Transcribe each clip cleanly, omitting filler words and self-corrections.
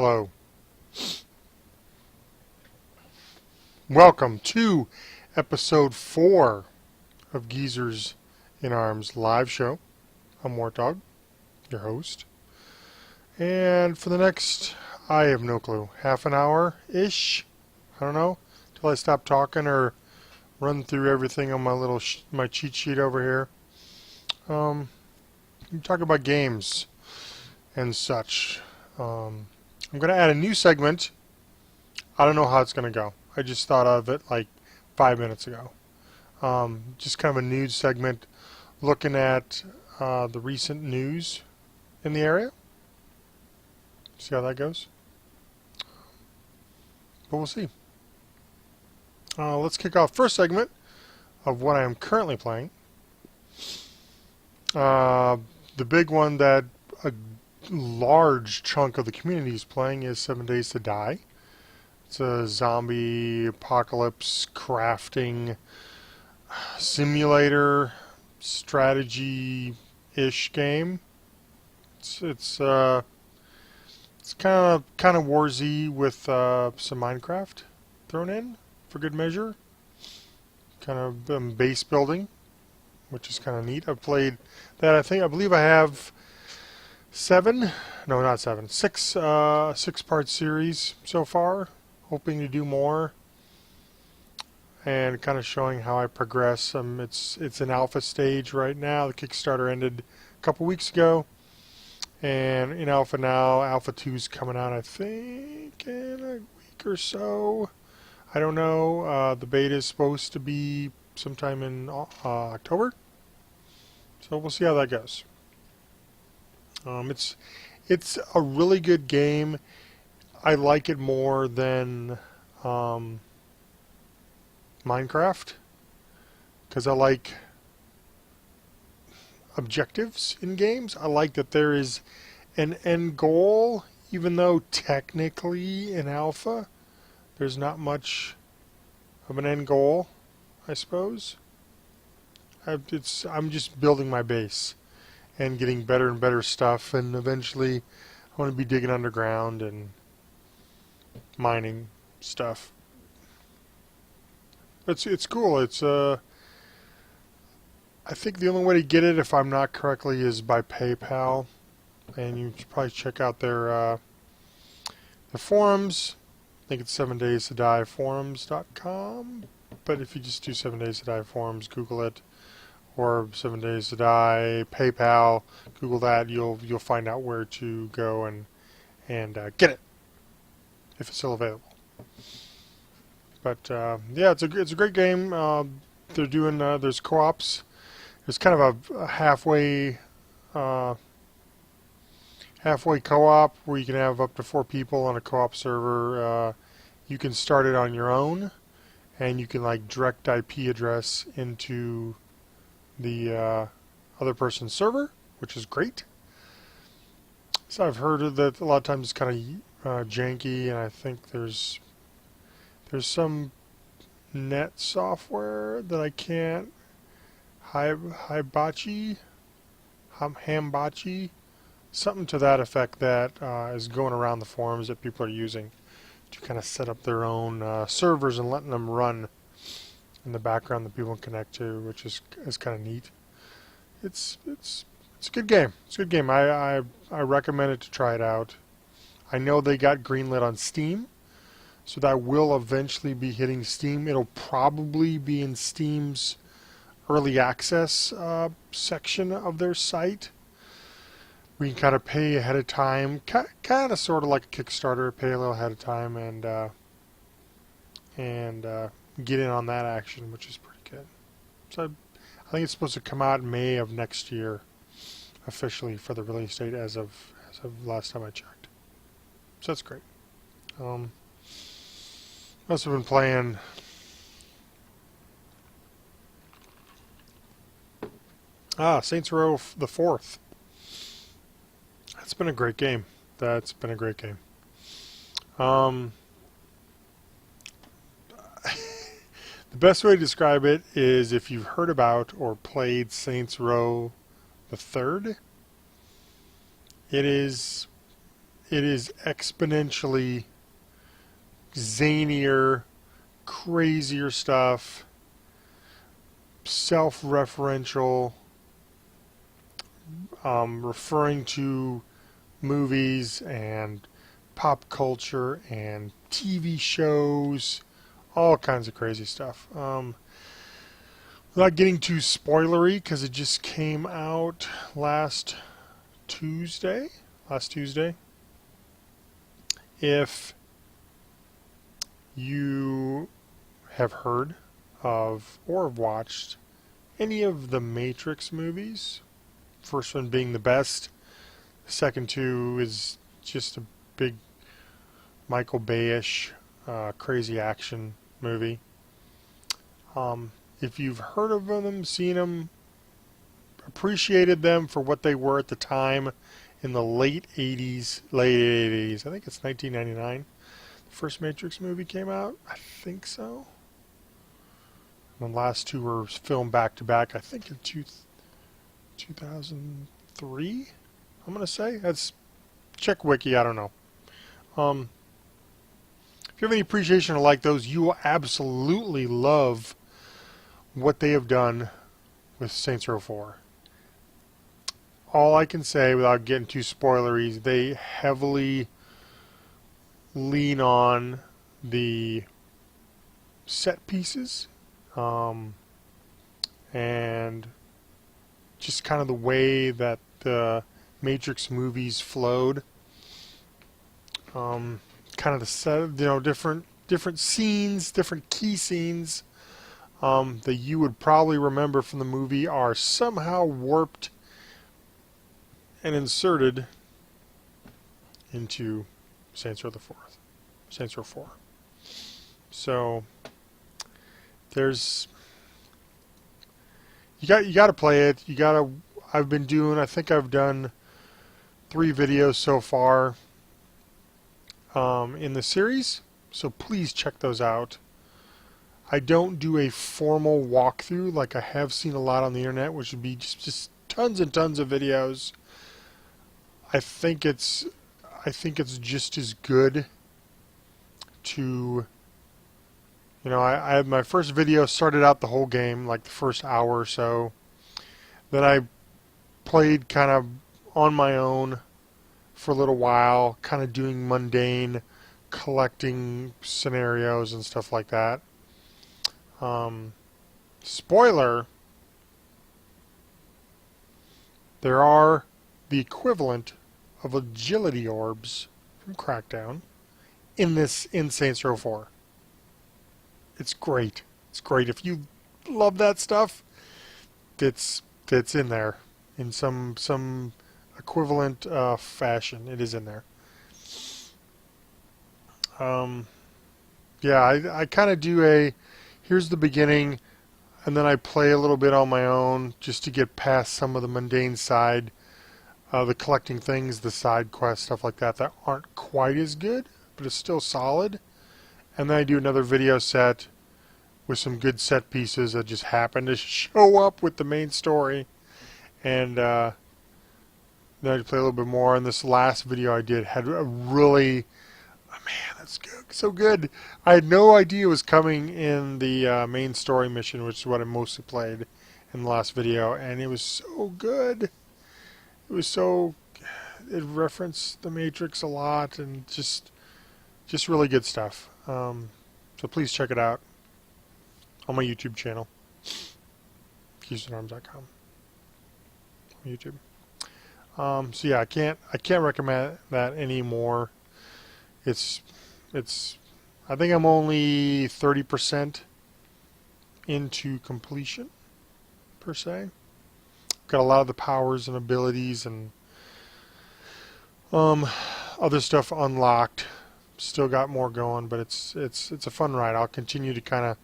Hello. Welcome to episode 4 of Geezers in Arms live show. I'm Wortdog, your host. And for the next, I have no clue, half an hour-ish, I don't know, till I stop talking or run through everything on my little my cheat sheet over here. We talk about games and such. I'm going to add a new segment. I don't know how it's going to go. I just thought of it like 5 minutes ago. Just kind of a news segment looking at the recent news in the area. See how that goes. But we'll see. Let's kick off first segment of what I am currently playing. The big one that a large chunk of the community is playing is 7 Days to Die. It's a zombie apocalypse crafting simulator strategy-ish game. It's kind of Warzy with some Minecraft thrown in for good measure. Kind of base building, which is kind of neat. I've played that. I believe I have 6 6-part series so far. Hoping to do more, and kind of showing how I progress. It's an alpha stage right now. The Kickstarter ended a couple weeks ago, and in alpha now. Alpha 2 is coming out, I think, in a week or so. I don't know. The beta is supposed to be sometime in October, so we'll see how that goes. It's a really good game. I like it more than Minecraft because I like objectives in games. I like that there is an end goal, even though technically in alpha there's not much of an end goal, I suppose. I'm just building my base and getting better and better stuff, and eventually I want to be digging underground and mining stuff. It's cool. I think the only way to get it, if I'm not correctly, is by PayPal, and you should probably check out their forums. I think it's 7days2dieforums.com, but if you just do 7 Days to Die forums, Google it, or 7 Days to Die PayPal, Google that, you'll find out where to go and get it, if it's still available. But yeah, it's a great game. They're doing there's co-ops. There's kind of a halfway co-op where you can have up to 4 people on a co-op server. You can start it on your own, and you can like direct IP address into the other person's server, which is great. So I've heard that a lot of times it's kind of janky, and I think there's some net software that I can't Hambachi, something to that effect that is going around the forums that people are using to kind of set up their own servers and letting them run in the background that people can connect to, which is kind of neat. It's a good game. It's a good game. I recommend it to try it out. I know they got greenlit on Steam, so that will eventually be hitting Steam. It'll probably be in Steam's early access section of their site. We can kind of pay ahead of time, kind of sort of like a Kickstarter, pay a little ahead of time and get in on that action, which is pretty good. So I think it's supposed to come out in May of next year, officially for the release date as of last time I checked. So that's great. Must have been playing Saints Row the 4th. That's been a great game. The best way to describe it is if you've heard about or played Saints Row the 3rd, it is it is exponentially zanier, crazier stuff, self-referential, referring to movies and pop culture and TV shows, all kinds of crazy stuff. Without getting too spoilery, because it just came out last Tuesday. If you have heard of or have watched any of the Matrix movies, first one being the best, the second two is just a big Michael Bay-ish crazy action movie. If you've heard of them, seen them, appreciated them for what they were at the time in the late 80s, I think it's 1999, the first Matrix movie came out. I think so. And the last two were filmed back to back, I think in 2003, I'm going to say. That's check wiki, I don't know. If you have any appreciation or like those, you will absolutely love what they have done with Saints Row 4. All I can say without getting too spoilery, they heavily lean on the set pieces and just kind of the way that the Matrix movies flowed. Kind of the set, different scenes, different key scenes that you would probably remember from the movie are somehow warped and inserted into Saints Row 4. So there's you got to play it. I think I've done 3 videos so far in the series, so please check those out. I don't do a formal walkthrough like I have seen a lot on the internet, which would be just tons and tons of videos. I think it's just as good to, I had my first video started out the whole game, like the first hour or so. Then I played kind of on my own for a little while, kind of doing mundane collecting scenarios and stuff like that. Spoiler, there are the equivalent of agility orbs from Crackdown in Saints Row 4. It's great. It's great. If you love that stuff, it's in there in some equivalent fashion. It is in there. Yeah, I kind of do here's the beginning, and then I play a little bit on my own just to get past some of the mundane side, the collecting things, the side quests, stuff like that aren't quite as good, but it's still solid. And then I do another video set with some good set pieces that just happen to show up with the main story. And then I play a little bit more. And this last video I did had a really, man, that's good, so good. I had no idea it was coming in the main story mission, which is what I mostly played in the last video, and it was so good. It referenced the Matrix a lot, and just really good stuff. So please check it out on my YouTube channel, KillzoneArms.com. On YouTube. So yeah, I can't recommend that anymore. It's I think I'm only 30% into completion per se. Got a lot of the powers and abilities and other stuff unlocked. Still got more going, but it's a fun ride. I'll continue to kind of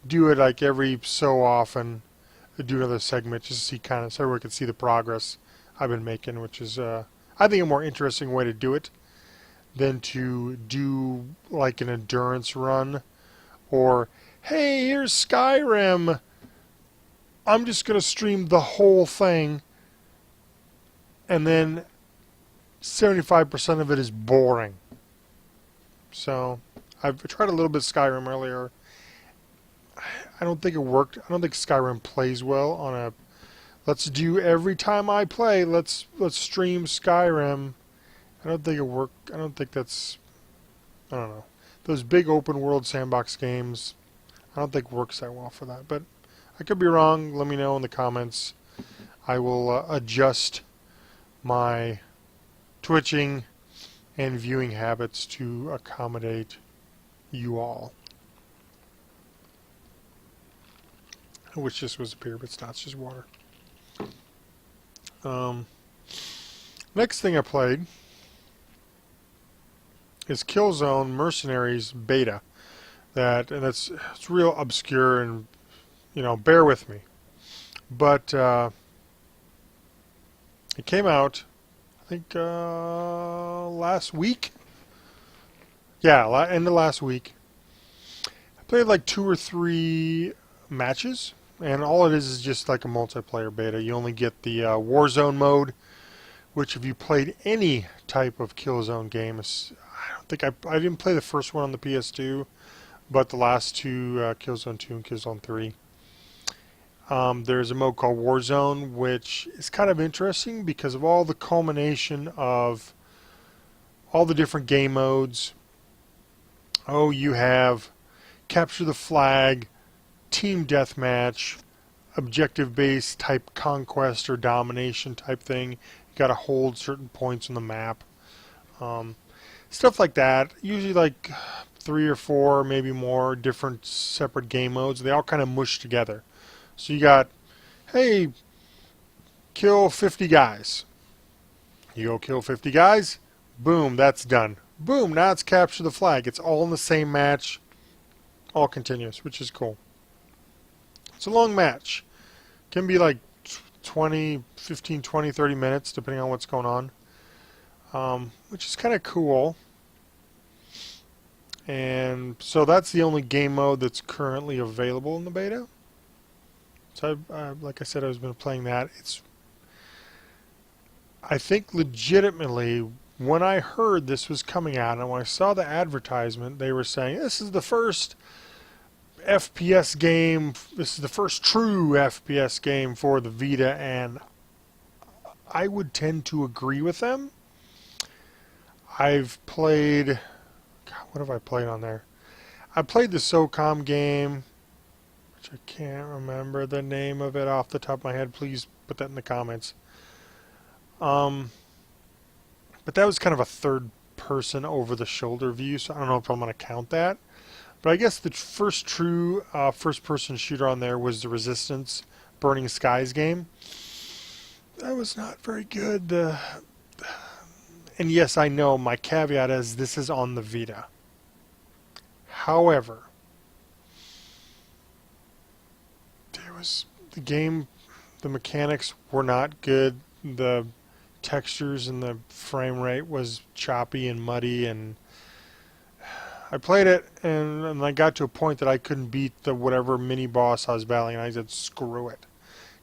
do it like every so often. Do another segment just to see so everyone can see the progress I've been making, which is I think a more interesting way to do it than to do like an endurance run or, hey, here's Skyrim, I'm just going to stream the whole thing and then 75% of it is boring. So I've tried a little bit of Skyrim earlier. I don't think it worked. I don't think Skyrim plays well on a let's do every time I play, let's stream Skyrim. I don't think it worked. I don't think that's, I don't know. Those big open world sandbox games, I don't think works that well for that. But I could be wrong. Let me know in the comments. I will adjust my twitching and viewing habits to accommodate you all. I wish this was a beer, but it's not. It's just water. Next thing I played is Killzone Mercenaries beta. It's real obscure, and bear with me. But it came out, I think, last week. Yeah, end of last week. I played like 2 or 3 matches, and all it is just like a multiplayer beta. You only get the Warzone mode, which if you played any type of Killzone game, I don't think I didn't play the first one on the PS2, but the last 2, Killzone 2 and Killzone 3. There's a mode called Warzone, which is kind of interesting because of all the culmination of all the different game modes. Oh, you have capture the flag, team deathmatch, objective-based type conquest or domination type thing. You got to hold certain points on the map. Stuff like that. Usually like 3 or 4, maybe more different separate game modes. They all kind of mush together. So you got, hey, kill 50 guys. You go kill 50 guys. Boom, that's done. Boom, now it's capture the flag. It's all in the same match. All continuous, which is cool. It's a long match. Can be like 15, 20, 30 minutes, depending on what's going on. Which is kind of cool. And so that's the only game mode that's currently available in the beta. So, like I said, I've been playing that. I think legitimately, when I heard this was coming out, and when I saw the advertisement, they were saying, this is the first FPS game, this is the first true FPS game for the Vita, and I would tend to agree with them. I've played, God, what have I played on there? I played the SOCOM game, which I can't remember the name of it off the top of my head. Please put that in the comments. But that was kind of a third-person over-the-shoulder view, so I don't know if I'm going to count that. But I guess the first true first-person shooter on there was the Resistance Burning Skies game. That was not very good. And yes, I know my caveat is this is on the Vita. However, the mechanics were not good. The textures and the frame rate was choppy and muddy, and I played it, and I got to a point that I couldn't beat the whatever mini boss I was battling, and I said screw it,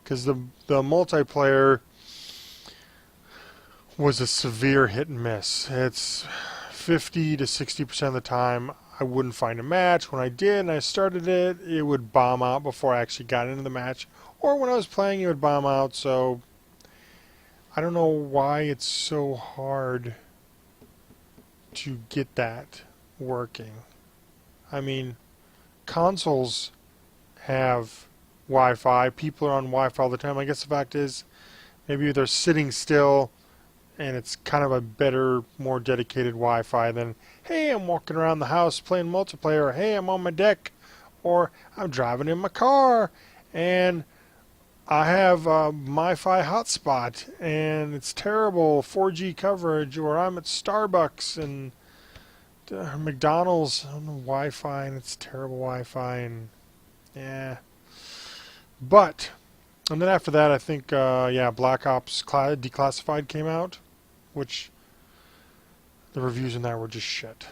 because the multiplayer was a severe hit and miss. It's 50 to 60% of the time I wouldn't find a match. When I did and I started it, it would bomb out before I actually got into the match, or when I was playing it would bomb out. So I don't know why it's so hard to get that working. I mean, consoles have Wi-Fi. People are on Wi-Fi all the time. I guess the fact is maybe they're sitting still and it's kind of a better, more dedicated Wi-Fi than, hey, I'm walking around the house playing multiplayer, or hey, I'm on my deck, or I'm driving in my car and I have a MiFi hotspot and it's terrible 4G coverage, or I'm at Starbucks and McDonald's on the Wi-Fi and it's terrible Wi-Fi, and yeah. But, and then after that, I think, Black Ops Declassified came out, which the reviews in that were just shit.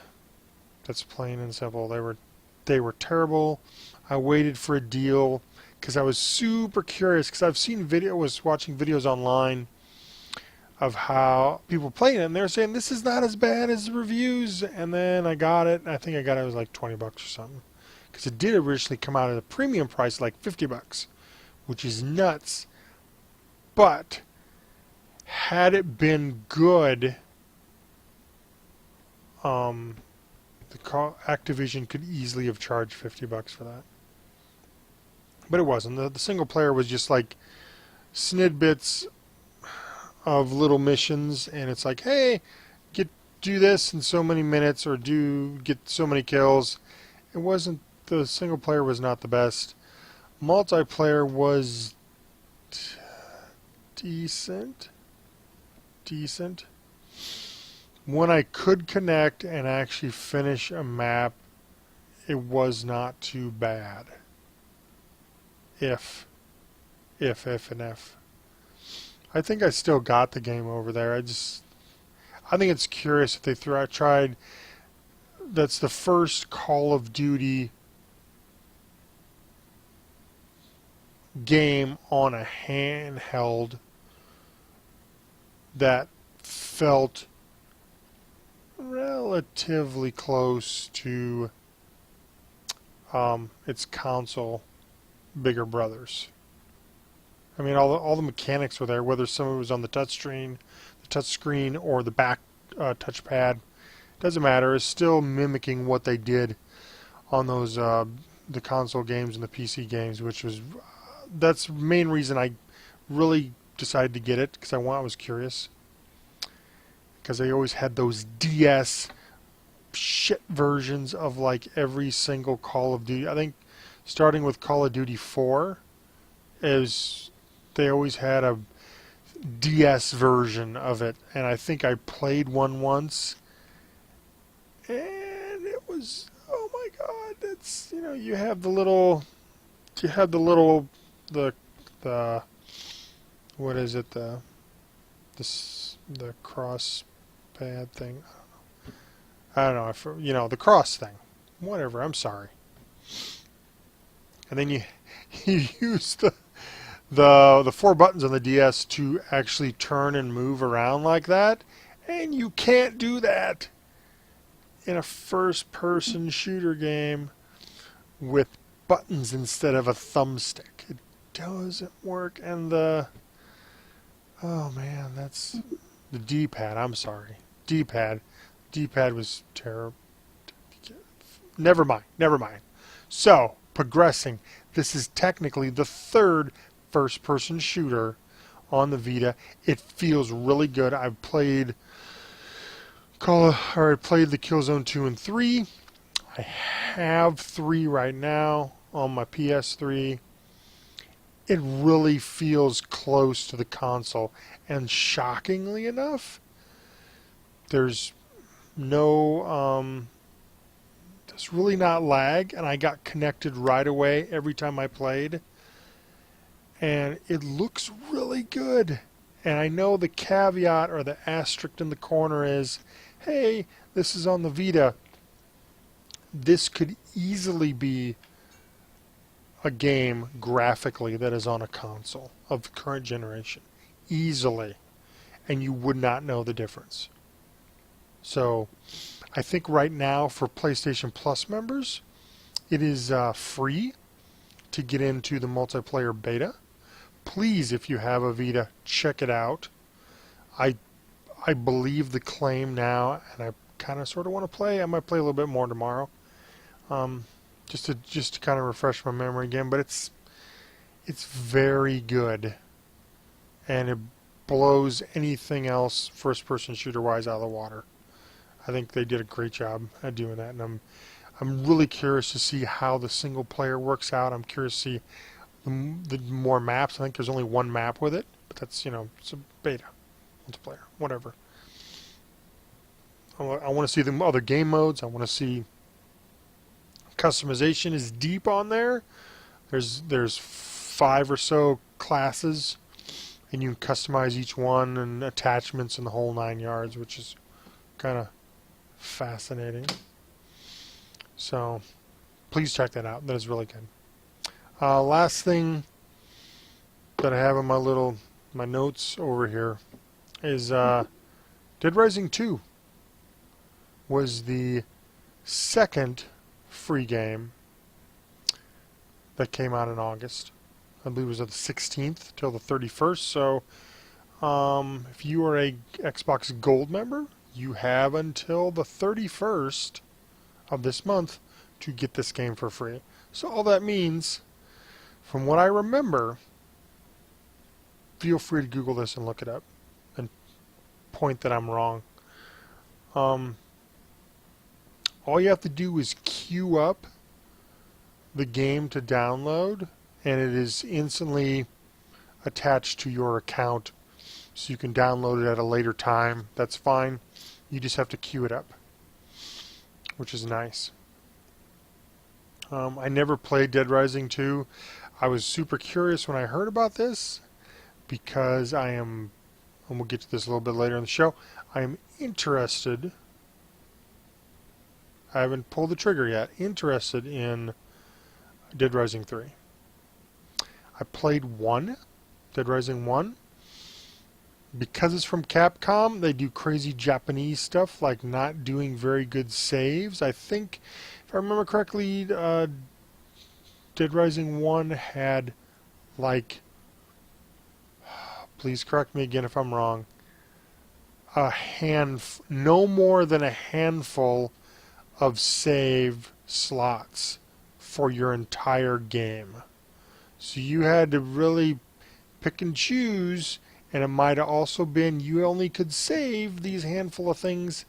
That's plain and simple. They were terrible. I waited for a deal because I was super curious, because I've seen was watching videos online of how people playing it, and they're saying this is not as bad as the reviews. And then I got it, and I think I got it, it was like $20 or something, because it did originally come out at a premium price, like $50, which is nuts. But had it been good, Activision could easily have charged $50 for that. But it wasn't. The single player was just like snidbits of little missions, and it's like, hey, do this in so many minutes, or get so many kills. It wasn't. The single player was not the best. Multiplayer was decent. When I could connect and actually finish a map, it was not too bad. If. I think I still got the game over there. I think it's curious that they tried. That's the first Call of Duty game on a handheld that felt relatively close to its console bigger brothers. I mean, all the mechanics were there, whether some of it was on the touch screen or the back touchpad. Doesn't matter. It's still mimicking what they did on those the console games and the PC games, which was that's the main reason I really decided to get it, because I was curious, because they always had those DS shit versions of like every single Call of Duty. I think starting with Call of Duty 4 they always had a DS version of it, and I think I played one once, and it was, oh my god, that's, you have the what is it, the cross pad thing, I don't know, the cross thing, whatever, I'm sorry. And then you use the 4 buttons on the DS to actually turn and move around like that, and you can't do that in a first-person shooter game with buttons instead of a thumbstick. It doesn't work, and oh man, that's the D-pad. I'm sorry, D-pad was terrible. Never mind. So, progressing. This is technically the third first-person shooter on the Vita. It feels really good. I've played the Killzone 2 and 3. I have 3 right now on my PS3. It really feels close to the console, and shockingly enough, there's really not lag, and I got connected right away every time I played, and it looks really good. And I know the caveat or the asterisk in the corner is, hey, this is on the Vita. This could easily be a game graphically that is on a console of the current generation. Easily. And you would not know the difference. So, I think right now for PlayStation Plus members, it is free to get into the multiplayer beta. Please, if you have a Vita, check it out. I believe the claim now, and I kind of sort of want to play. I might play a little bit more tomorrow, just to kind of refresh my memory again. But it's very good, and it blows anything else first-person shooter-wise out of the water. I think they did a great job at doing that, and I'm really curious to see how the single player works out. I'm curious to see the more maps. I think there's only 1 map with it, but that's, it's a beta, multiplayer, whatever. I want to see the other game modes. I want to see customization is deep on there. There's 5 or so classes, and you can customize each one, and attachments and the whole 9 yards, which is kind of fascinating. So please check that out. That is really good. Last thing that I have in my notes over here is Dead Rising 2 was the second free game that came out in August. I believe it was the 16th till the 31st. So if you are a Xbox Gold member, you have until the 31st of this month to get this game for free. So all that means, from what I remember, feel free to Google this and look it up and point that I'm wrong. All you have to do is queue up the game to download, and it is instantly attached to your account, so you can download it at a later time. That's fine. You just have to queue it up, which is nice. I never played Dead Rising 2. I was super curious when I heard about this because I am, and we'll get to this a little bit later in the show, I am interested, I haven't pulled the trigger yet, interested in Dead Rising 3. I played 1, Dead Rising 1. Because it's from Capcom, they do crazy Japanese stuff like not doing very good saves. I think, if I remember correctly, Dead Rising 1 had like, please correct me again if I'm wrong, no more than a handful of save slots for your entire game. So you had to really pick and choose, and it might have also been you only could save these handful of things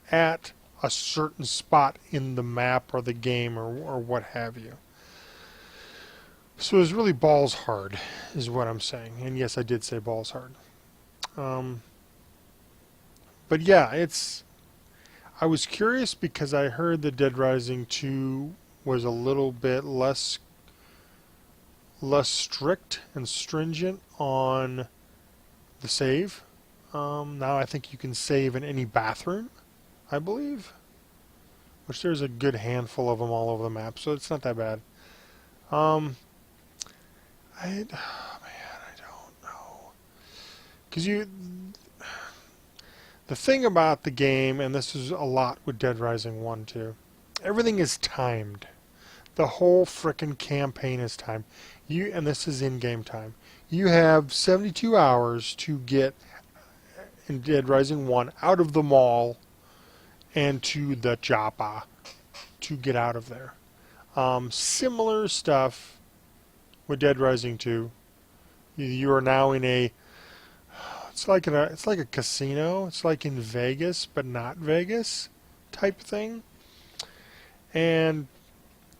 at a certain spot in the map or the game or what have you. So it was really balls hard, is what I'm saying. And yes, I did say balls hard. But yeah, I was curious because I heard that Dead Rising 2 was a little bit less strict and stringent on the save. Now I think you can save in any bathroom, I believe, which there's a good handful of them all over the map, so it's not that bad. I don't know, because the thing about the game, and this is a lot with Dead Rising 1 too, everything is timed. The whole frickin' campaign is timed. And this is in-game time. You have 72 hours to get, in Dead Rising 1, out of the mall and to the Joppa to get out of there. Similar stuff with Dead Rising 2. You are now in it's like a casino. It's like in Vegas, but not Vegas type thing. And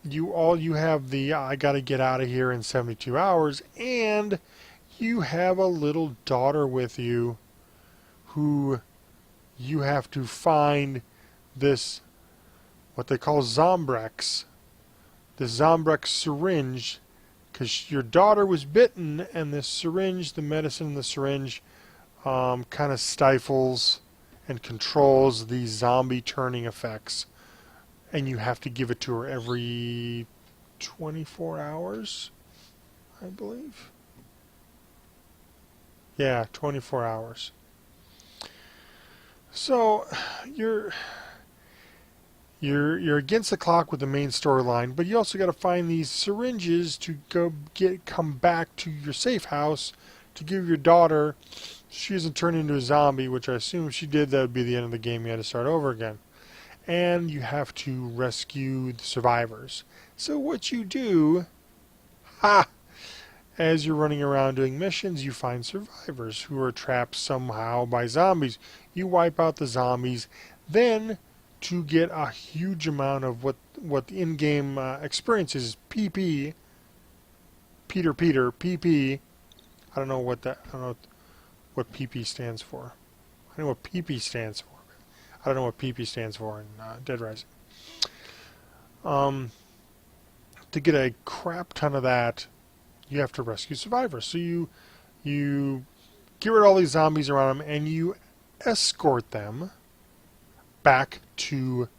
you have the I gotta get out of here in 72 hours, and you have a little daughter with you who you have to find this, what they call Zombrex, this Zombrex syringe, because your daughter was bitten, and this syringe, the medicine in the syringe, kind of stifles and controls these zombie turning effects. And you have to give it to her every 24 hours, I believe. Yeah, 24 hours. So you're against the clock with the main storyline, but you also got to find these syringes to come back to your safe house to give your daughter. She doesn't turn into a zombie, which I assume if she did, that would be the end of the game. You had to start over again. And you have to rescue the survivors. So what you do, as you're running around doing missions, you find survivors who are trapped somehow by zombies. You wipe out the zombies. Then, to get a huge amount of what the in-game experience is, PP, PP. I don't know what PP stands for. I know what PP stands for. I don't know what PP stands for in Dead Rising. To get a crap ton of that, you have to rescue survivors. So you get rid of all these zombies around them, and you escort them back to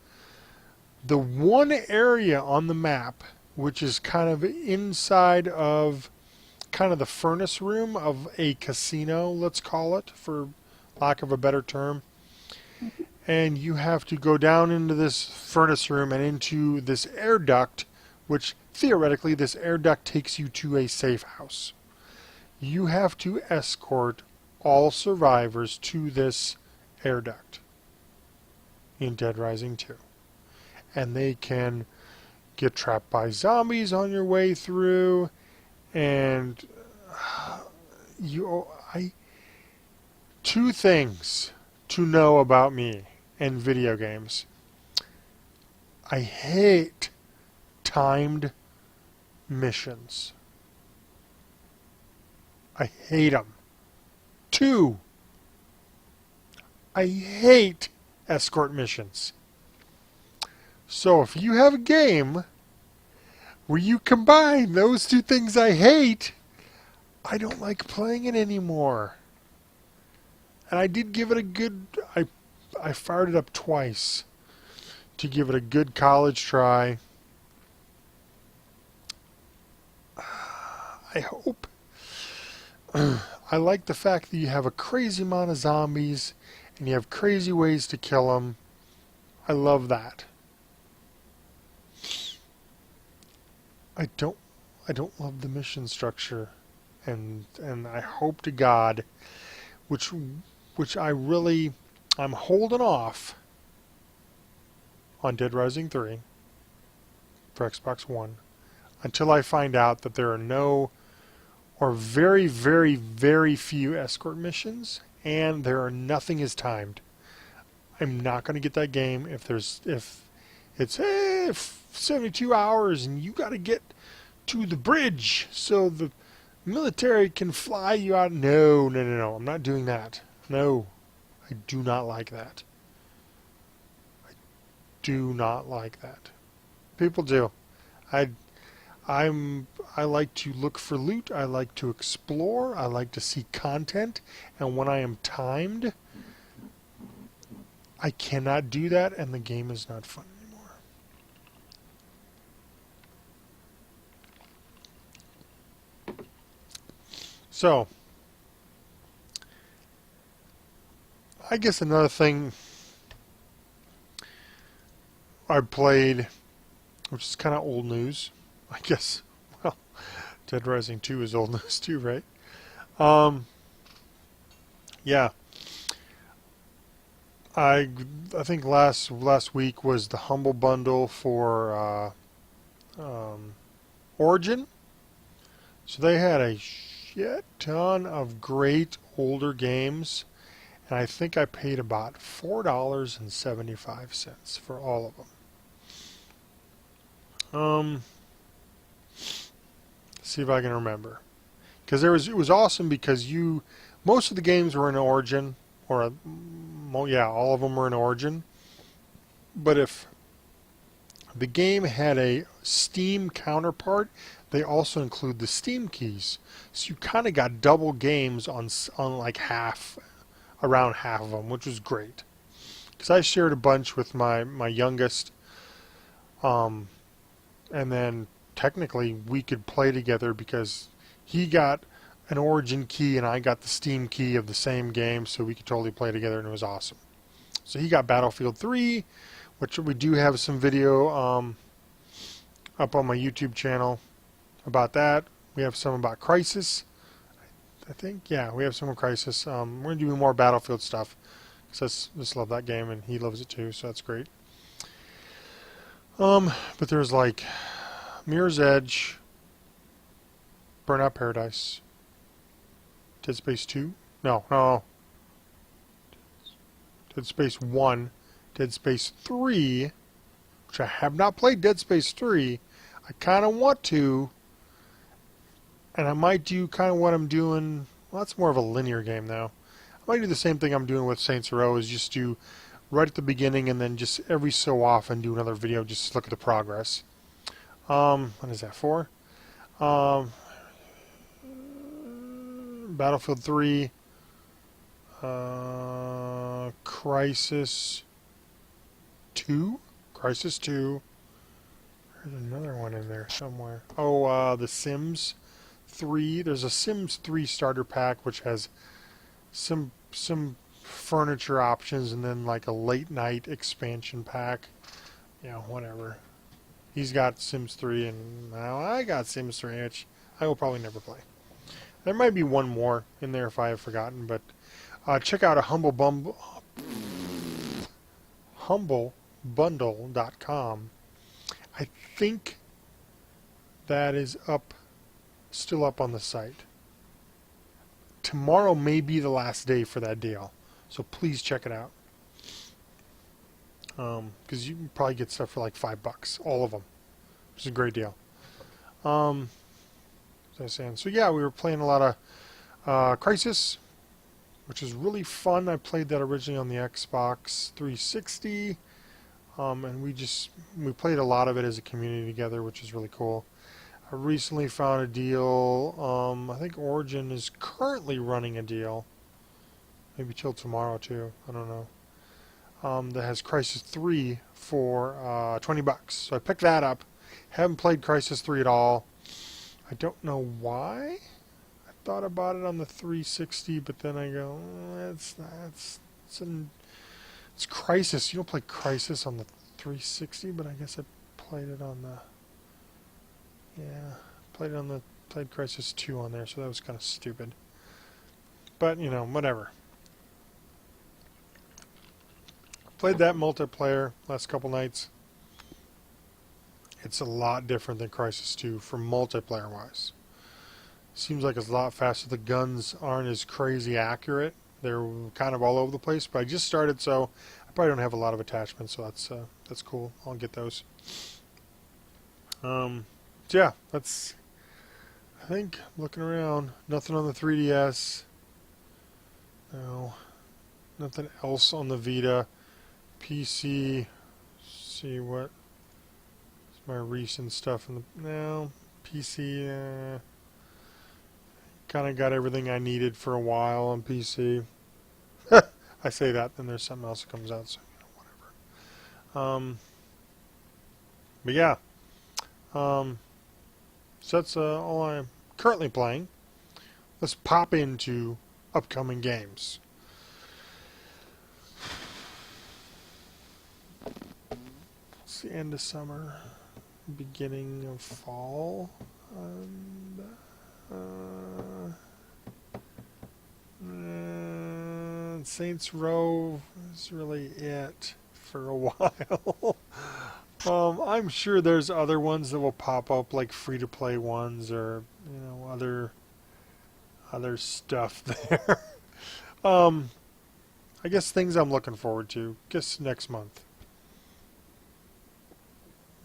the one area on the map, which is kind of inside of kind of the furnace room of a casino, let's call it, for lack of a better term. And you have to go down into this furnace room and into this air duct, which theoretically this air duct takes you to a safe house. You have to escort all survivors to this air duct in Dead Rising 2. And they can get trapped by zombies on your way through, and two things to know about me and video games. I hate timed missions. I hate them. Two, I hate escort missions. So if you have a game where you combine those two things I hate, I don't like playing it anymore. And I did give it a good... I fired it up twice to give it a good college try. I hope. I like the fact that you have a crazy amount of zombies and you have crazy ways to kill them. I love that. I don't love the mission structure, and I hope to God, which I'm holding off on Dead Rising 3 for Xbox One until I find out that there are no or very, very, very few escort missions, and nothing is timed. I'm not going to get that game if it's 72 hours and you got to get to the bridge so the military can fly you out. No. I'm not doing that. No. I do not like that. I do not like that. People do. I like to look for loot. I like to explore. I like to see content. And when I am timed, I cannot do that, and the game is not fun anymore. So, I guess another thing I played, which is kind of old news, I guess. Well, Dead Rising 2 is old news too, right? Yeah. I think last week was the Humble Bundle for Origin. So they had a shit ton of great older games, and I think I paid about $4.75 for all of them. See if I can remember, because it was awesome because most of the games were in Origin, or all of them were in Origin. But if the game had a Steam counterpart, they also include the Steam keys. So you kind of got double games on like around half of them, which was great. Because I shared a bunch with my youngest, and then technically we could play together because he got an Origin key and I got the Steam key of the same game, so we could totally play together, and it was awesome. So he got Battlefield 3, which we do have some video up on my YouTube channel about that. We have some about Crysis, I think. Yeah, we have some of Crysis. We're going to do more Battlefield stuff because I just love that game, and he loves it too, so that's great. But there's like Mirror's Edge, Burnout Paradise, Dead Space 2? No. Dead Space 1, Dead Space 3, which I have not played Dead Space 3. I kind of want to, and I might do kind of what I'm doing. Well, that's more of a linear game now. I might do the same thing I'm doing with Saints Row, is just do right at the beginning and then just every so often do another video just to look at the progress. What is that for? Battlefield 3, Crysis 2. There's another one in there somewhere. Oh, The Sims 3. There's a Sims 3 starter pack which has some furniture options, and then like a late night expansion pack. You know, whatever. He's got Sims 3, and now I got Sims 3, which I will probably never play. There might be one more in there if I have forgotten, but check out a humblebundle.com. I think that is still up on the site. Tomorrow may be the last day for that deal, so please check it out. Because you can probably get stuff for like $5, all of them, which is a great deal. As I was saying, so yeah, we were playing a lot of Crysis, which is really fun. I played that originally on the Xbox 360, and we played a lot of it as a community together, which is really cool. I recently found a deal. I think Origin is currently running a deal, maybe till tomorrow too. I don't know. That has Crysis 3 for $20. So I picked that up. Haven't played Crysis 3 at all. I don't know why. I thought about it on the 360, but then I go, it's Crysis. You don't play Crysis on the 360, but I guess I played it on the played Crysis 2 on there, so that was kind of stupid. But you know, whatever. Played that multiplayer last couple nights. It's a lot different than Crysis 2 for multiplayer wise. Seems like it's a lot faster. The guns aren't as crazy accurate. They're kind of all over the place. But I just started, so I probably don't have a lot of attachments. So that's cool. I'll get those. So yeah, that's. I think looking around, nothing on the 3DS. No, nothing else on the Vita. PC. See what my recent stuff in the PC. Kind of got everything I needed for a while on PC. I say that, then there's something else that comes out, so you know, whatever. But yeah, so that's all I'm currently playing. Let's pop into upcoming games. It's the end of summer, beginning of fall, and Saints Row is really it for a while. I'm sure there's other ones that will pop up, like free-to-play ones, or you know, other stuff there. I guess things I'm looking forward to. Guess next month.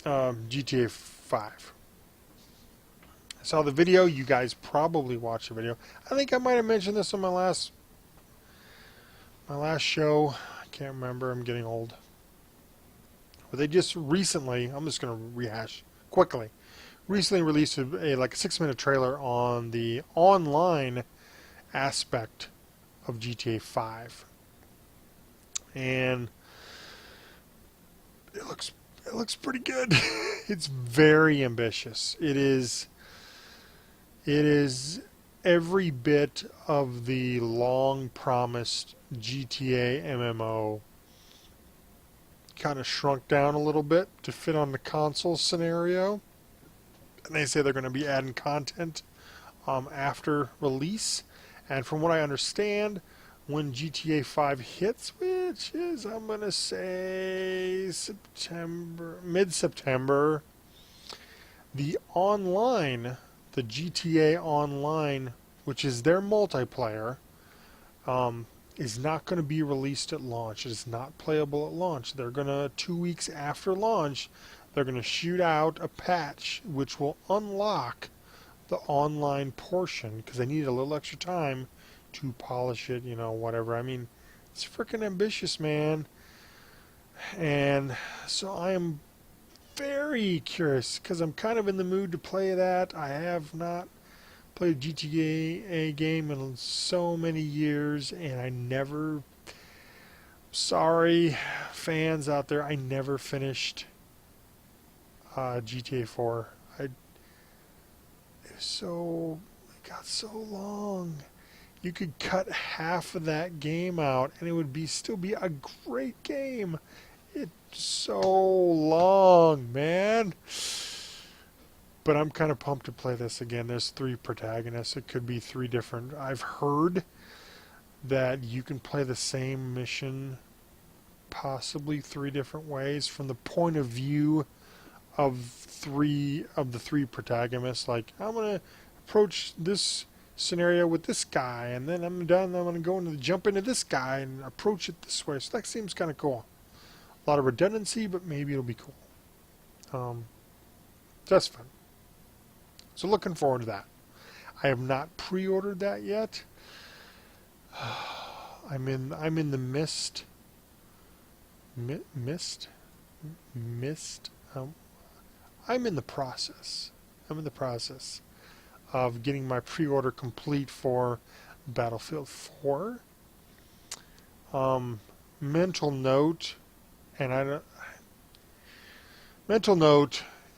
GTA 5. I saw the video. You guys probably watched the video. I think I might have mentioned this on my last show. I can't remember. I'm getting old. But they just recently, I'm just going to rehash quickly, recently released a 6-minute trailer on the online aspect of GTA 5. And it looks pretty good. It's very ambitious. It is every bit of the long promised GTA MMO kind of shrunk down a little bit to fit on the console scenario. And they say they're going to be adding content after release. And from what I understand, when GTA 5 hits, which is, I'm going to say mid-September, the GTA Online, which is their multiplayer, is not going to be released at launch. It is not playable at launch. They're going to, 2 weeks after launch, they're going to shoot out a patch which will unlock the online portion, because they need a little extra time to polish it, you know, whatever. I mean, it's freaking ambitious, man. And so I am very curious, because I'm kind of in the mood to play that. I have not played a GTA game in so many years, and I never, sorry fans out there, I never finished GTA 4. It got so long. You could cut half of that game out and it would still be a great game. It's so long, man. But I'm kind of pumped to play this again. There's 3 protagonists. It could be 3 different. I've heard that you can play the same mission possibly 3 different ways from the point of view of the 3 protagonists. Like, I'm gonna approach this scenario with this guy, and then I'm done. I'm gonna jump into this guy and approach it this way. So that seems kind of cool. A lot of redundancy, but maybe it'll be cool. That's fun. So looking forward to that. I have not pre-ordered that yet. I'm in the mist. I'm in the process. Of getting my pre-order complete for Battlefield 4. Mental note,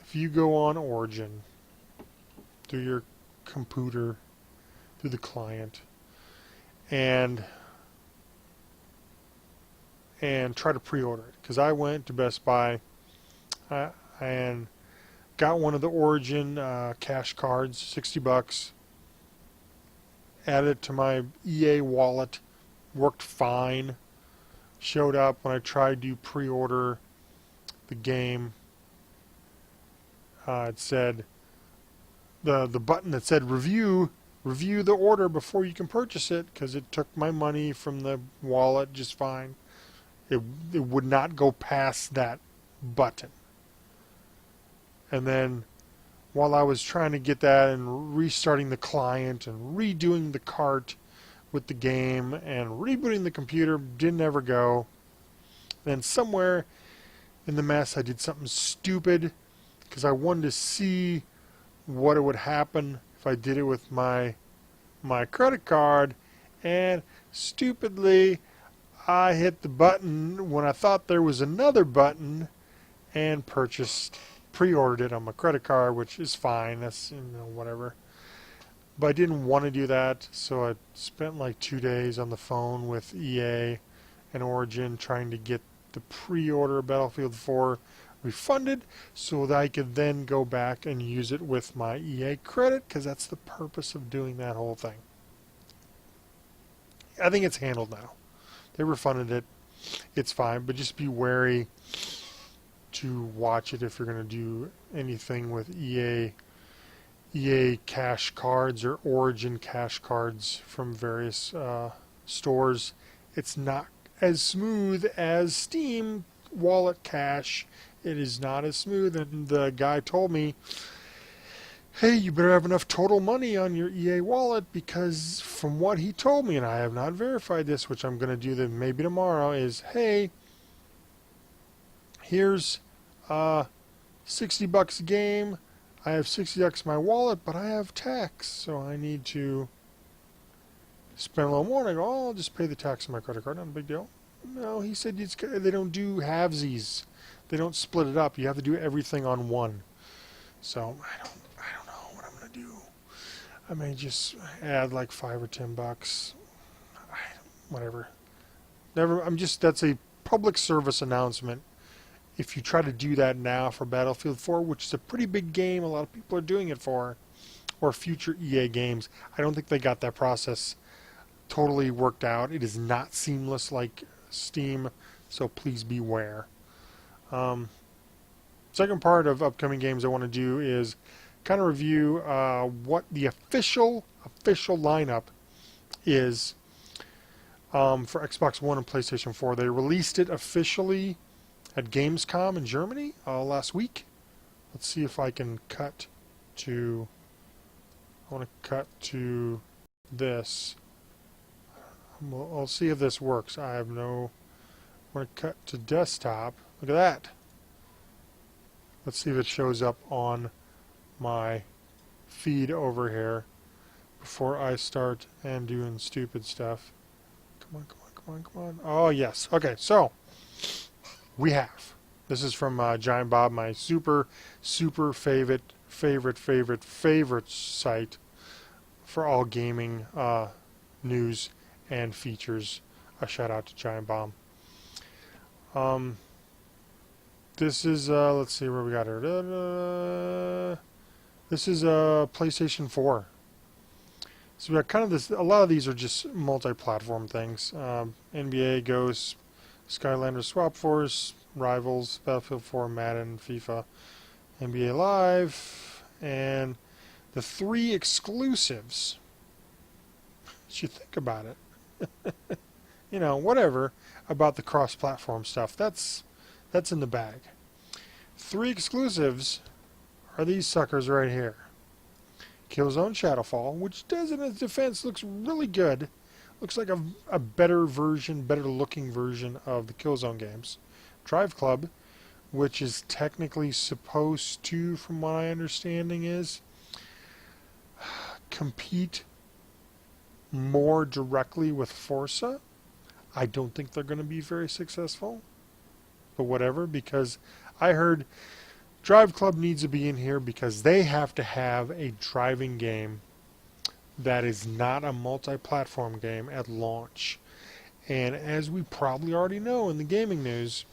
if you go on Origin through your computer, through the client, and try to pre-order it, because I went to Best Buy and got one of the Origin cash cards, $60, added it to my EA wallet, worked fine. Showed up when I tried to pre-order the game. It said the button that said review the order before you can purchase it, because it took my money from the wallet just fine. It would not go past that button. And then while I was trying to get that and restarting the client and redoing the cart with the game and rebooting the computer, didn't ever go. Then somewhere in the mess I did something stupid, because I wanted to see what it would happen if I did it with my credit card, and stupidly I hit the button when I thought there was another button and pre-ordered it on my credit card, which is fine. That's, whatever. But I didn't want to do that, so I spent like 2 days on the phone with EA and Origin trying to get the pre-order of Battlefield 4 refunded so that I could then go back and use it with my EA credit, because that's the purpose of doing that whole thing. I think it's handled now. They refunded it. It's fine, but just be wary to watch it if you're going to do anything with EA cash cards or Origin cash cards from various stores. It's not as smooth as Steam wallet cash. It is not as smooth, and the guy told me, hey, you better have enough total money on your EA wallet, because from what he told me, and I have not verified this, which I'm going to do maybe tomorrow, is, hey, here's $60 a game. I have $60 in my wallet, but I have tax, so I need to spend a little more. And I go, oh, I'll just pay the tax on my credit card. Not a big deal. No, he said they don't do halvesies. They don't split it up. You have to do everything on one. So I don't know what I'm gonna do. I may just add like $5 or $10. Whatever. That's a public service announcement. If you try to do that now for Battlefield 4, which is a pretty big game, a lot of people are doing it for, or future EA games, I don't think they got that process totally worked out. It is not seamless like Steam, so please beware. Second part of upcoming games I want to do is kind of review what the official lineup is for Xbox One and PlayStation 4. They released it officially at Gamescom in Germany last week. Let's see if I can cut to... I want to cut to this. I'll see if this works. I want to cut to desktop. Look at that. Let's see if it shows up on my feed over here before I start and doing stupid stuff. Come on. Oh, yes. Okay, so we have. This is from Giant Bob, my super favorite site for all gaming news and features. A shout out to Giant Bomb. This is let's see where we got here. This is PlayStation 4. So we got kind of this. A lot of these are just multi-platform things. NBA, Ghost, Skylanders, Swap Force, Rivals, Battlefield 4, Madden, FIFA, NBA Live, and the 3 exclusives. You think about it. You know, whatever about the cross-platform stuff. That's in the bag. 3 exclusives are these suckers right here. Killzone Shadowfall, which does in its defense looks really good. Looks like a better version, better looking version of the Killzone games. Drive Club, which is technically supposed to, from my understanding, is compete more directly with Forza. I don't think they're going to be very successful, but whatever, because I heard Drive Club needs to be in here because they have to have a driving game that is not a multi-platform game at launch. And as we probably already know in the gaming news,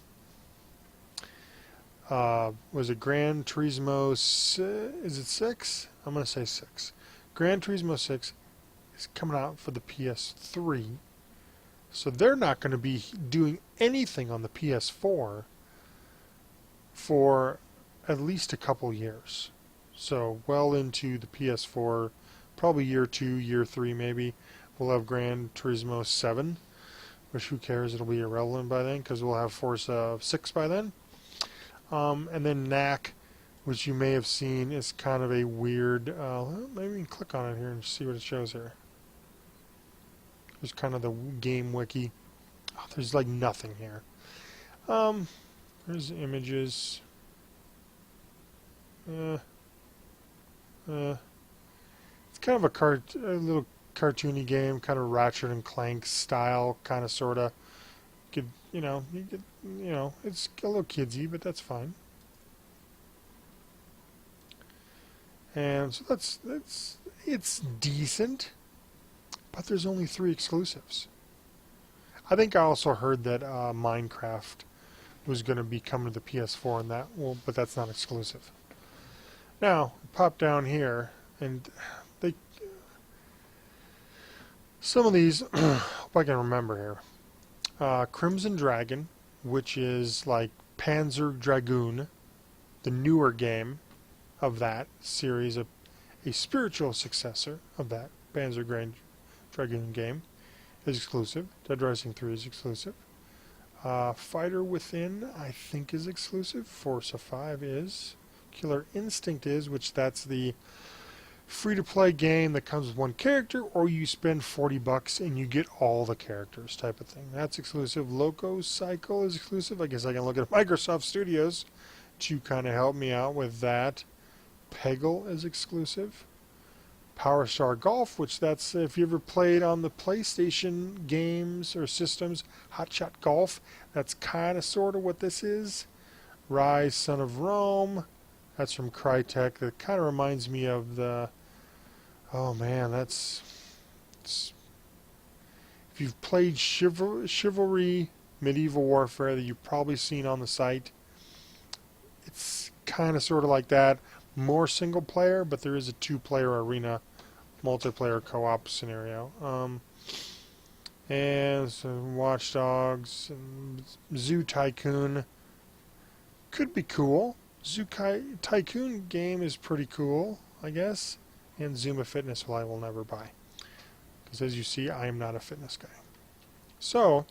was it Gran Turismo, is it 6? I'm going to say 6. Gran Turismo 6 is coming out for the PS3. So they're not going to be doing anything on the PS4 for at least a couple years. So well into the PS4, probably year 2, year 3 maybe, we'll have Gran Turismo 7, which who cares, it'll be irrelevant by then because we'll have Forza 6 by then. And then NAC, which you may have seen, is kind of a weird, maybe we can click on it here and see what it shows here. There's kind of the game wiki. Oh, there's like nothing here. There's images. It's kind of a little cartoony game, kind of Ratchet and Clank style, kind of sorta. It's a little kidsy, but that's fine. And so it's decent, but there's only 3 exclusives. I think I also heard that Minecraft was going to be coming to the PS4, and but that's not exclusive. Now, pop down here, and some of these, hope I can remember here. Crimson Dragon, which is like Panzer Dragoon, the newer game of that series, a spiritual successor of that Panzer Dragoon game, is exclusive. Dead Rising 3 is exclusive. Fighter Within, I think, is exclusive. Forza 5 is. Killer Instinct is, which that's the free-to-play game that comes with 1 character, or you spend $40 and you get all the characters type of thing. That's exclusive. Loco Cycle is exclusive. I guess I can look at Microsoft Studios to kind of help me out with that. Peggle is exclusive. Power Star Golf, which that's, if you ever played on the PlayStation games or systems, Hot Shot Golf, that's kind of sort of what this is. Rise, Son of Rome, that's from Crytek. That kind of reminds me of the, oh man, if you've played Chivalry Medieval Warfare that you've probably seen on the site, it's kind of sort of like that. More single player, but there is a 2-player arena multiplayer co-op scenario. And some Watch Dogs and Zoo Tycoon could be cool. Zoo Tycoon game is pretty cool, I guess. And Zuma Fitness, well, I will never buy, because as you see, I am not a fitness guy. So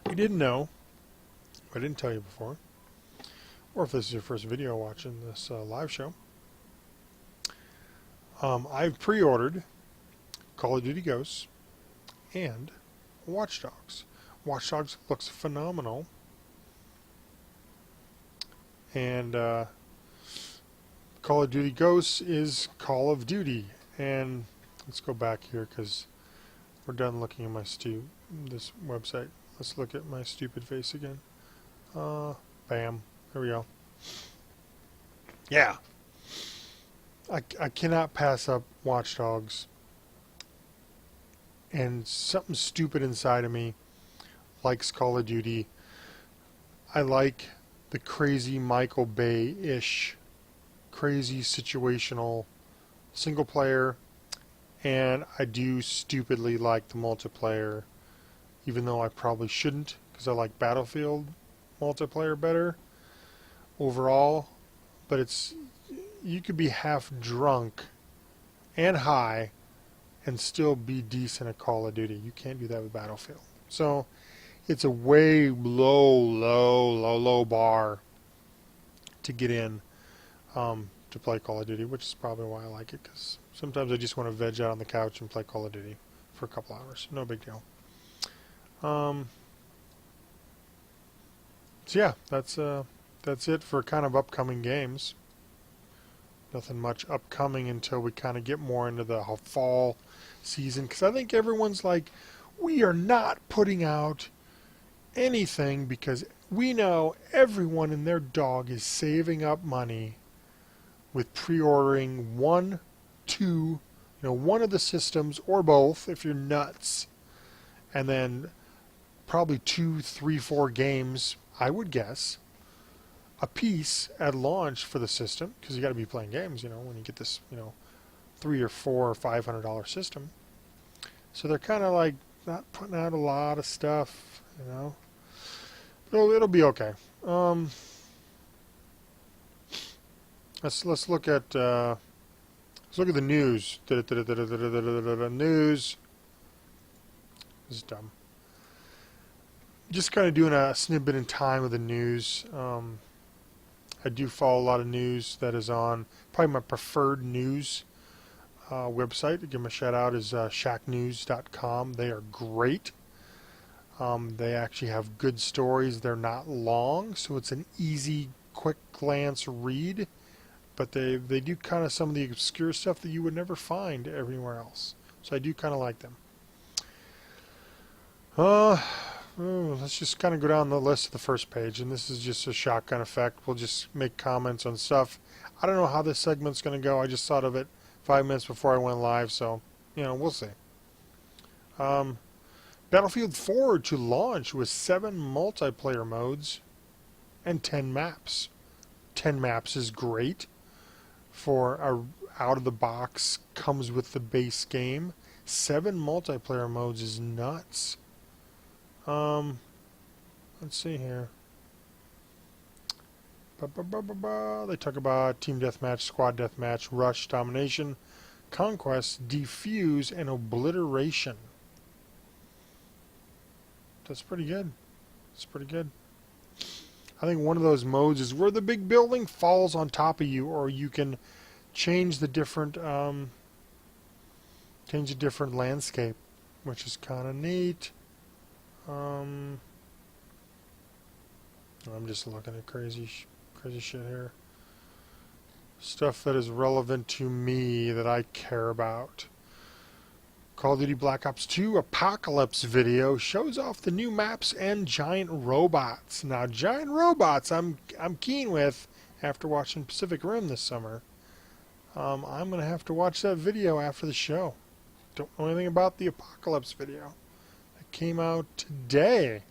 we didn't know, I didn't tell you before, or if this is your first video watching this live show, I've pre-ordered Call of Duty Ghosts and Watch Dogs. Watch Dogs looks phenomenal, and Call of Duty Ghosts is Call of Duty. And let's go back here because we're done looking at this website. Let's look at my stupid face again. Bam. There we go. Yeah. I cannot pass up Watch Dogs and something stupid inside of me likes Call of Duty. I like the crazy Michael Bay-ish, crazy situational single player, and I do stupidly like the multiplayer, even though I probably shouldn't, because I like Battlefield multiplayer better overall. But it's, you could be half drunk and high and still be decent at Call of Duty. You can't do that with Battlefield. So it's a way low bar to get in to play Call of Duty, which is probably why I like it, because sometimes I just want to veg out on the couch and play Call of Duty for a couple hours. No big deal. So yeah, that's it for kind of upcoming games. Nothing much upcoming until we kind of get more into the fall season, because I think everyone's like, we are not putting out anything because we know everyone and their dog is saving up money with pre-ordering one of the systems, or both if you're nuts, and then probably 2, 3, 4 games, I would guess, a piece at launch for the system, because you got to be playing games, when you get this, $300 or $400 or $500 system. So they're kind of like not putting out a lot of stuff, It'll be okay. Let's look at the news. News. This is dumb. Just kind of doing a snippet in time of the news. I do follow a lot of news that is on probably my preferred news website. To give them a shout out is shacknews.com. They are great. They actually have good stories. They're not long, so it's an easy, quick glance read. But they do kind of some of the obscure stuff that you would never find everywhere else. So I do kind of like them. Let's just kind of go down the list of the first page, and this is just a shotgun effect. We'll just make comments on stuff. I don't know how this segment's going to go. I just thought of it 5 minutes before I went live, so, we'll see. Battlefield 4 to launch with 7 multiplayer modes and 10 maps. 10 maps is great for a out-of-the-box, comes with the base game. 7 multiplayer modes is nuts. Let's see here. They talk about team deathmatch, squad deathmatch, rush, domination, conquest, defuse, and obliteration. That's pretty good. That's pretty good. I think one of those modes is where the big building falls on top of you, or you can change the different landscape, which is kind of neat. I'm just looking at crazy shit here. Stuff that is relevant to me that I care about. Call of Duty Black Ops 2 Apocalypse video shows off the new maps and giant robots. Now, giant robots I'm keen with after watching Pacific Rim this summer. I'm going to have to watch that video after the show. Don't know anything about the Apocalypse video. It came out today,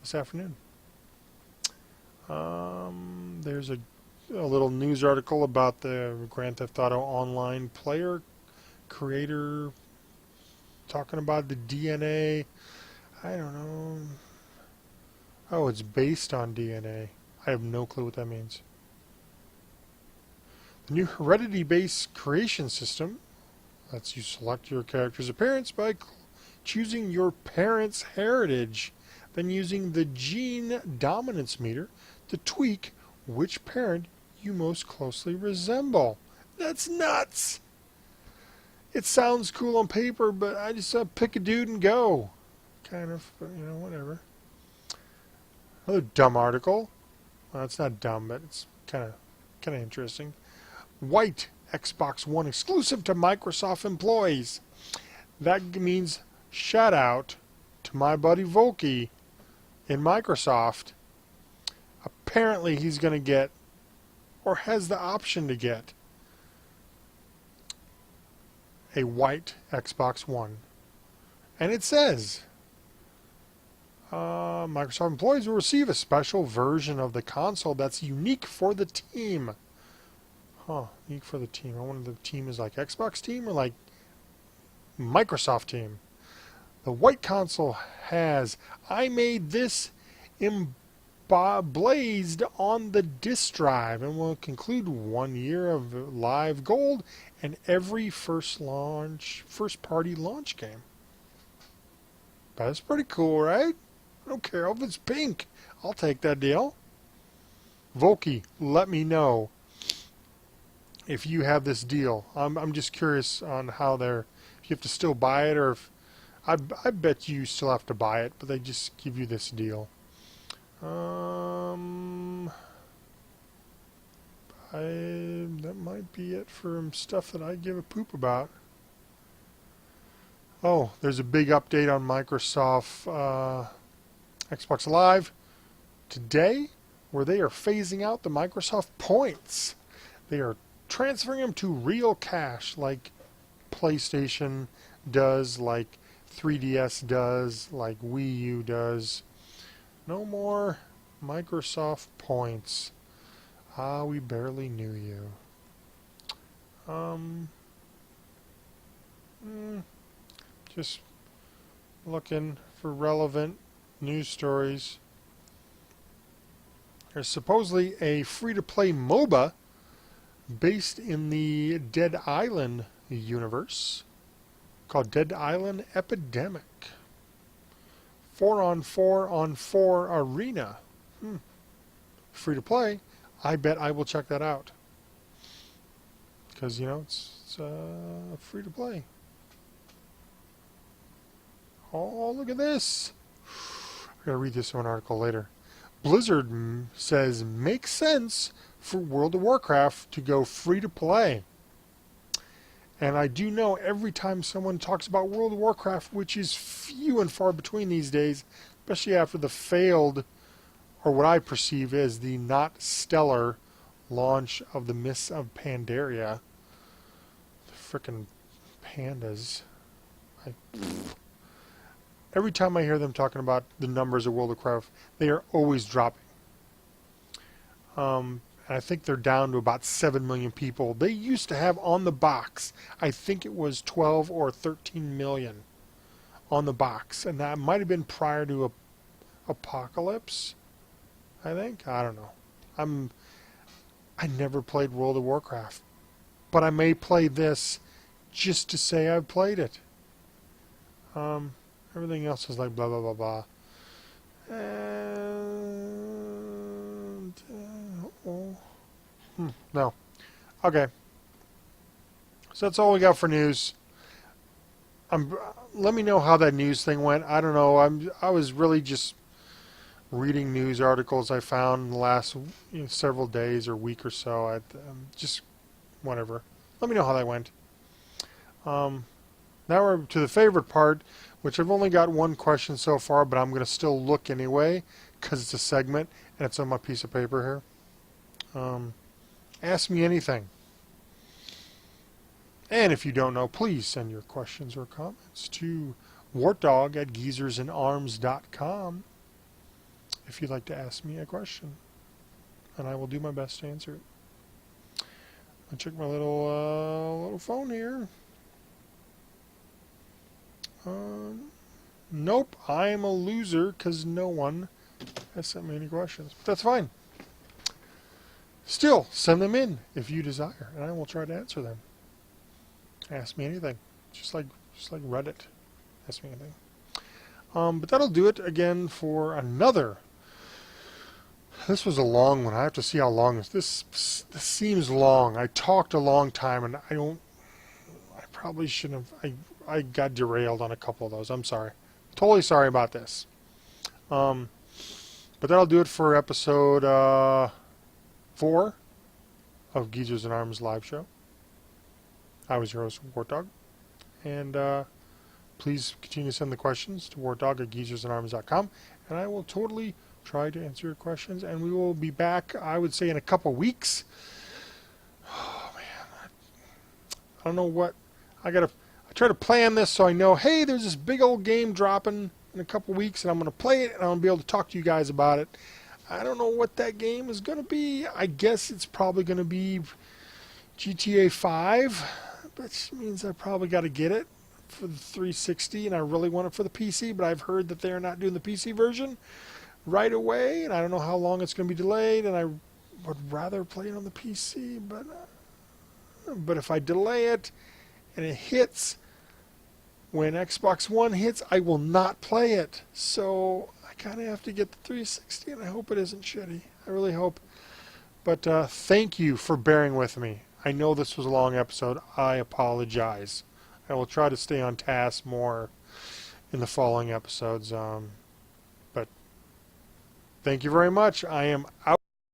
this afternoon. There's a little news article about the Grand Theft Auto Online player creator talking about the DNA. I don't know. Oh, it's based on DNA. I have no clue what that means. The new heredity-based creation system lets you select your character's appearance by choosing your parent's heritage, then using the gene dominance meter to tweak which parent you most closely resemble. That's nuts! It sounds cool on paper, but I just pick a dude and go. Kind of, whatever. Another dumb article. Well, it's not dumb, but it's kind of interesting. White Xbox One exclusive to Microsoft employees. That means shout out to my buddy Volky in Microsoft. Apparently he's going to get, or has the option to get, a white Xbox One. And it says Microsoft employees will receive a special version of the console that's unique for the team. Huh, unique for the team. I wonder if the team is like Xbox team or like Microsoft team. The white console has I made this emblazed on the disk drive and will conclude 1 year of live gold and every first party launch game. That's pretty cool, right? I don't care if it's pink. I'll take that deal. Volky, let me know if you have this deal. I'm just curious on how if you have to still buy it, or if I bet you still have to buy it, but they just give you this deal. That might be it for stuff that I give a poop about. Oh, there's a big update on Microsoft Xbox Live today, where they are phasing out the Microsoft points. They are transferring them to real cash, like PlayStation does, like 3DS does, like Wii U does. No more Microsoft points. Ah, we barely knew you. Just looking for relevant news stories. There's supposedly a free-to-play MOBA based in the Dead Island universe called Dead Island Epidemic. 4-on-4-on-4 arena. Free-to-play. I bet I will check that out. Because, you know, it's free-to-play. Oh, look at this. I gotta read this one article later. Blizzard says makes sense for World of Warcraft to go free to play. And I do know every time someone talks about World of Warcraft, which is few and far between these days, especially after the failed, or what I perceive as the not stellar launch of the Mists of Pandaria. The frickin' pandas. Every time I hear them talking about the numbers of World of Warcraft, they are always dropping. And I think they're down to about 7 million people. They used to have on the box, I think it was 12 or 13 million on the box. And that might have been prior to Apocalypse, I think. I don't know. I never played World of Warcraft. But I may play this just to say I've played it. Everything else is like blah, blah, blah, blah. And, no. Okay. So that's all we got for news. Let me know how that news thing went. I don't know. I was really just reading news articles I found in the last several days or week or so. Just whatever. Let me know how that went. Now we're to the favorite part, which I've only got one question so far, but I'm going to still look anyway because it's a segment and it's on my piece of paper here. Ask me anything. And if you don't know, please send your questions or comments to Wortdog@geezersandarms.com if you'd like to ask me a question. And I will do my best to answer it. I'll check my little phone here. Nope, I am a loser because no one has sent me any questions. But that's fine. Still, send them in if you desire, and I will try to answer them. Ask me anything, just like Reddit. Ask me anything. But that'll do it again for another. This was a long one. I have to see how long this seems long. I talked a long time, and I probably shouldn't have. I got derailed on a couple of those. I'm sorry. Totally sorry about this. But that'll do it for episode 4 of Geezers and Arms live show. I was your host, Wortdog. And please continue to send the questions to Wortdog@geezersandarms.com. And I will totally try to answer your questions. And we will be back, I would say, in a couple weeks. Oh, man. I don't know what. I try to plan this so I know, hey, there's this big old game dropping in a couple weeks, and I'm going to play it, and I'm going to be able to talk to you guys about it. I don't know what that game is going to be. I guess it's probably going to be GTA 5, which means I probably got to get it for the 360, and I really want it for the PC, but I've heard that they're not doing the PC version right away, and I don't know how long it's going to be delayed, and I would rather play it on the PC, but if I delay it and it hits when Xbox One hits, I will not play it. So I kind of have to get the 360, and I hope it isn't shitty. I really hope. But thank you for bearing with me. I know this was a long episode. I apologize. I will try to stay on task more in the following episodes. But thank you very much. I am out.